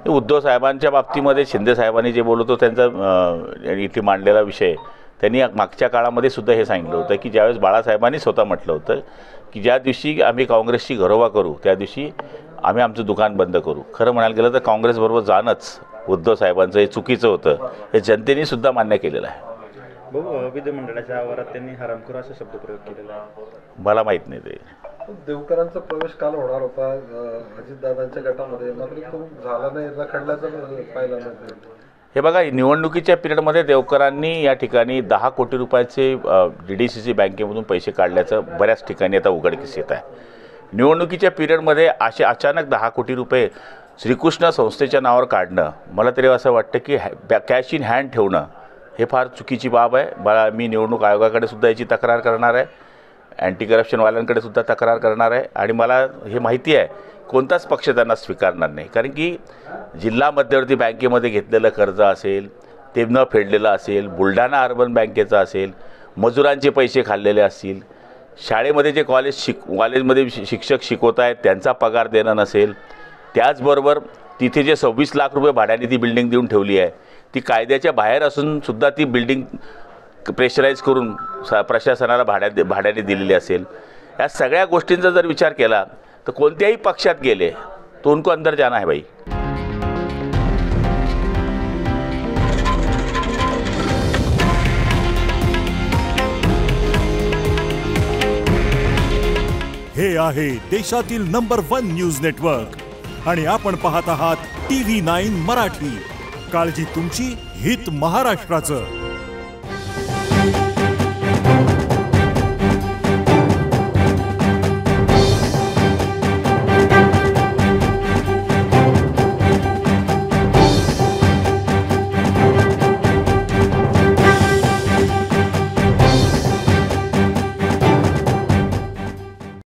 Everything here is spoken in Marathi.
उद्धव साहेबांच्या बाबतीमध्ये शिंदे साहेबांनी जे बोलतो त्यांचा इथे मांडलेला विषय, त्यांनी मागच्या काळामध्ये सुद्धा हे सांगितलं होतं की ज्यावेळेस बाळासाहेबांनी स्वतः म्हटलं होतं की ज्या दिवशी आम्ही काँग्रेसची घरोबा करू त्या दिवशी आम्ही आमचं दुकान बंद करू. खरं म्हणायला गेलं तर काँग्रेसबरोबर जाणंच उद्धव साहेबांचं हे चुकीचं होतं, हे जनतेने सुद्धा मान्य केलेलं आहे. विधिमंडळाच्या आवारात त्यांनी हरामखोर असा शब्दप्रयोग केलेला आहे. मला माहीत नाही ते. देवकरांचा प्रवेश काल होणार होता अजितदादांच्या गटामध्ये, मात्र तो झाला नाही, रखडल्याचं पाहिलं नाही. हे बघा, निवडणुकीच्या पिरियडमध्ये देवकरांनी या ठिकाणी 10 कोटी रुपयाचे DDCC बँकेमधून पैसे काढल्याचं बऱ्याच ठिकाणी आता उघडकीस येत आहे. निवडणुकीच्या पिरियडमध्ये असे अचानक 10 कोटी रुपये श्रीकृष्ण संस्थेच्या नावावर काढणं, मला तरी असं वाटतं की कॅश इन हँड ठेवणं हे फार चुकीची बाब आहे. मी निवडणूक आयोगाकडे सुद्धा याची तक्रार करणार आहे, अँटी करप्शनवाल्यांकडे सुद्धा तक्रार करणार आहे. आणि मला हे माहिती आहे कोणताच पक्ष त्यांना स्वीकारणार नाही, कारण की जिल्हा मध्यवर्ती बँकेमध्ये घेतलेलं कर्ज असेल, ते न फेडलेलं असेल, बुलढाणा अर्बन बँकेचं असेल, मजुरांचे पैसे खाल्लेले असतील, शाळेमध्ये जे कॉलेजमध्ये शिक्षक शिकवत आहेत त्यांचा पगार देणं नसेल, त्याचबरोबर तिथे जे 26 लाख रुपये भाड्याने ती बिल्डिंग देऊन ठेवली आहे, ती कायद्याच्या बाहेर असून सुद्धा ती बिल्डिंग प्रेशराईज करून प्रशासनाला भाड्याने दिलेली असेल, या सगळ्या गोष्टींचा जर विचार केला तर कोणत्याही पक्षात गेले तो उनको अंदर जाना है भाई. हे आहे देशातील नंबर 1 न्यूज नेटवर्क आणि आपण पाहत आहात TV9 मराठी. काळजी तुमची, हित महाराष्ट्राचं.